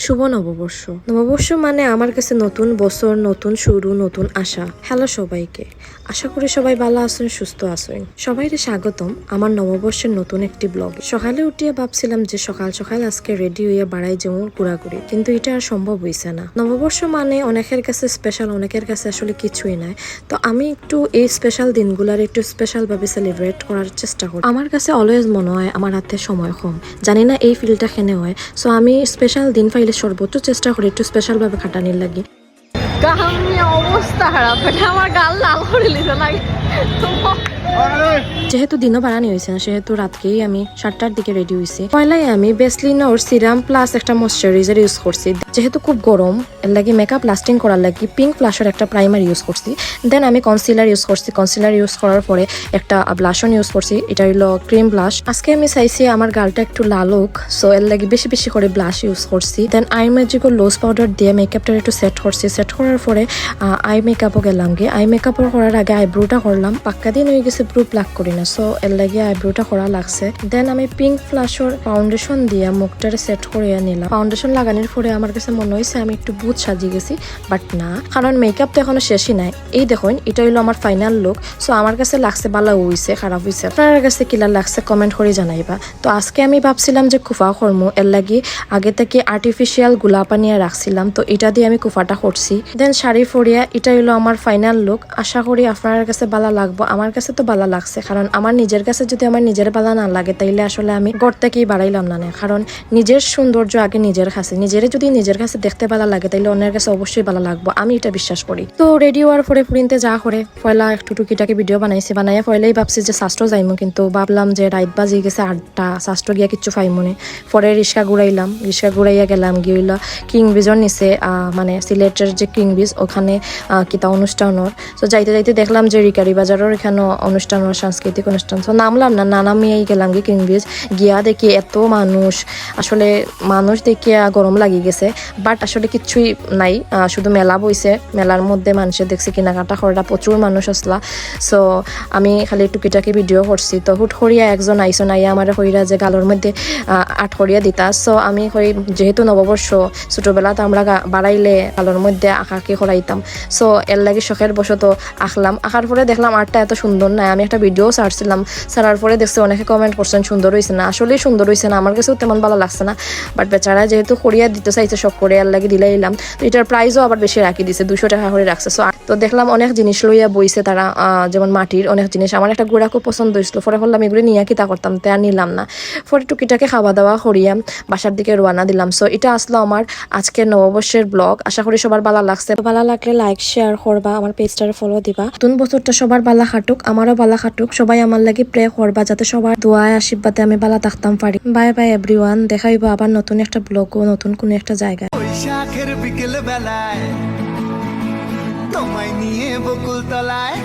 শুভ নববর্ষ। নববর্ষ মানে আমার কাছে নতুন বছর, নতুন শুরু, নতুন আশা। হ্যালো সবাইকে, আশা করি সবাই ভালো আছেন, সুস্থ আছেন। সবাইকে স্বাগতম আমার নববর্ষের নতুন একটি ব্লগ। সকালে উঠিয়ে ভাবছিলাম যে সকাল সকাল আজকে রেডি হয়ে বাড়াই যেমন ঘোরাঘুরি, কিন্তু এটা আর সম্ভব হইছে না। নববর্ষ মানে অনেকের কাছে স্পেশাল, অনেকের কাছে আসলে কিছুই নাই। তো আমি একটু এই স্পেশাল দিনগুলার একটু স্পেশাল ভাবে সেলিব্রেট করার চেষ্টা করি। আমার কাছে অলওয়েজ মনে হয় আমার হাতে সময় কম, জানি না এই ফিলটা কেন হয়। সো আমি স্পেশাল দিন পাইলে সর্বোচ্চ চেষ্টা করি একটু স্পেশাল ভাবে খাটানির লাগি। অবস্থা খারাপ, আমার গাল লাল করে লিতে লাগে। যেহেতু দিনও বাড়ানি হয়েছে না, সেহেতু রাতকেই আমি 7টার দিকে রেডি হয়েছি। পয়লাই আমি বেসলিনোর সিরাম প্লাস একটা ময়শ্চারাইজার ইউজ করছি। যেহেতু খুব গরম, এর লাগি মেকআপ লাস্টিং করার লাগি পিঙ্ক ফ্লাশের একটা প্রাইমার ইউজ করছি। দেন আমি কনসিলার ইউজ করছি। কনসিলার ইউজ করার পরে একটা ব্লাশন ইউজ করছি, এটা হলো ক্রিম ব্লাশ। আজকে আমি চাইছি আমার গালটা একটু লাল হোক, সো এর লাগি বেশি বেশি করে ব্লাশ ইউজ করছি। দেন আই ম্যাজিকের লোজ পাউডার দিয়ে মেকআপটা একটু সেট করছি। সেট করার পরে আই মেকআপও গেলাম গিয়ে। আই মেকআপও করার আগে আইব্রোটা করলাম। পাক্কা দিন হয়ে গেছে ব্রু প্লাক করি না, সো এর লাগে আইব্রোটা করা লাগছে। দেন আমি পিঙ্ক ফ্লাশর ফাউন্ডেশন দিয়ে মুখটারে সেট করে নিলাম। ফাউন্ডেশন লাগানোর পরে আমার কাছে মনে হয়েছে আমি একটু বুথ সাজিয়ে গেছি, বাট না, কারণ মেকআপ তো এখনো শেষই নাই। এই দেখুন, এটা হইলো আমার ফাইনাল লুক। সো আমার কাছে লাগছে ভালো হইছে, খারাপ হইছে, আপনার কাছে কিলা লাগছে কমেন্ট করে জানাইবা। তো আজকে আমি ভাবছিলাম যে কুফা করমু, এর লাগি আগে থেকে আর্টিফিশিয়াল গোলাপ আনিয়ে রাখছিলাম, তো এটা দিয়ে আমি কুফাটা করছি। দেন শাড়ি ফরিয়া, এটা হইলো আমার ফাইনাল লুক। আশা করি আপনার কাছে ভালো লাগবো। আমার কাছে তো ভালো লাগছে, কারণ আমার নিজের কাছে যদি আমার নিজের ভালো না লাগে তাইলে আসলে আমি ঘর থেকেই বাড়াইলাম না। কারণ নিজের সৌন্দর্য আগে নিজের কাছে, নিজের যদি নিজের কাছে দেখতে ভালো লাগে তাইলে অন্যের কাছে অবশ্যই ভালো লাগবো, আমি এটা বিশ্বাস করি। তো রেডি হওয়ার পরে ফুরিনতে যা করে পয়লা একটু টুকিটাকে ভিডিও বানাইছি। বানাইয়া পয়লাই ভাবছি যে শাস্ত্র যাইমু, কিন্তু ভাবলাম যে রাইত বাজি গেছে 8টা, শাস্ত্র গিয়া কিচ্ছু পাইমুনে। পরে রিক্সা ঘুরাইলাম, রিক্সা ঘুরাইয়া গেলাম গিয়ে হইলো কিং ব্রিজের নিচে, মানে সিলেটের যে কিং ব্রিজ, ওখানে কিতা অনুষ্ঠানের। তো যাইতে যাইতে দেখলাম যে রিকারি বাজারের এখানে অনুষ্ঠান, সাংস্কৃতিক অনুষ্ঠান। তো নামলাম না, নামিয়েই গেলাম গিয়ে কিং ব্রিজ। গিয়া দেখি এত মানুষ, আসলে মানুষ দেখিয়া গরম লাগি গেছে, বাট আসলে কিচ্ছুই নাই, শুধু মেলা বইছে। মেলার মধ্যে মানুষের দেখছি কেনাকাটা করা, প্রচুর মানুষ আসলা। সো আমি খালি টুকিটাকি ভিডিও করছি। তো হুট করিয়া একজন আইসন আইয়া আমার হইরা যে গালোর মধ্যে আট করিয়া দিতা। সো আমি হই, যেহেতু নববর্ষ, ছোটবেলাতে আমরা বাড়াইলে গালোর মধ্যে আঁকাকে করাইতাম। সো এর লাগে শখের বশত আঁকলাম। আঁকার পরে দেখলাম আর্টটা এত সুন্দর নাই। আমি একটা ভিডিও ছাড়ছিলাম, ছাড়ার পরে দেখছি অনেকে কমেন্ট করছেন সুন্দর হয়েছে না। আসলেই সুন্দর হয়েছে না, আমার কাছেও তেমন ভালো লাগছে না, বাট বেচারা যেহেতু করিয়া দিতে চাইছে শখ করে, এর লাগে দিলাইলাম। তো এটার প্রাইসও আবার বেশি রাখি দিছে, 200 টাকা করে রাখছে। সো তো দেখলাম অনেক জিনিস লইয়া বইছে তারা, যেমন মাটির অনেক জিনিস। আমার একটা গুড়া খুব পছন্দ হয়েছিল, পরে বললাম এগুলো নিয়ে কিতা করতাম, তা নিলাম না। পরে টুকিটাকে খাওয়া দাওয়া করিয়া বাসার দিকে রওনা দিলাম। সো এটা আসলো আমার আজকের নববর্ষের ব্লগ। আশা করি সবার ভালো লাগছে। ভালো লাগলে লাইক শেয়ার করবা, আমার পেজটারে ফলো দিবা। নতুন বছরটা সবার ভালো খাটুক, আমারও ভালো খাটুক। সবাই আমার লাগি প্রে করবা যাতে সবার দোয়ায় আশীর্বাদে আমি ভালো থাকতাম পারি। বাই বাই এভরিওয়ান, দেখা হইব আবার নতুন একটা ব্লগ ও নতুন কোনো একটা জায়গায়। বৈশাখের বিকেল বেলায় তোমায় নিয়ে বকুল তলায়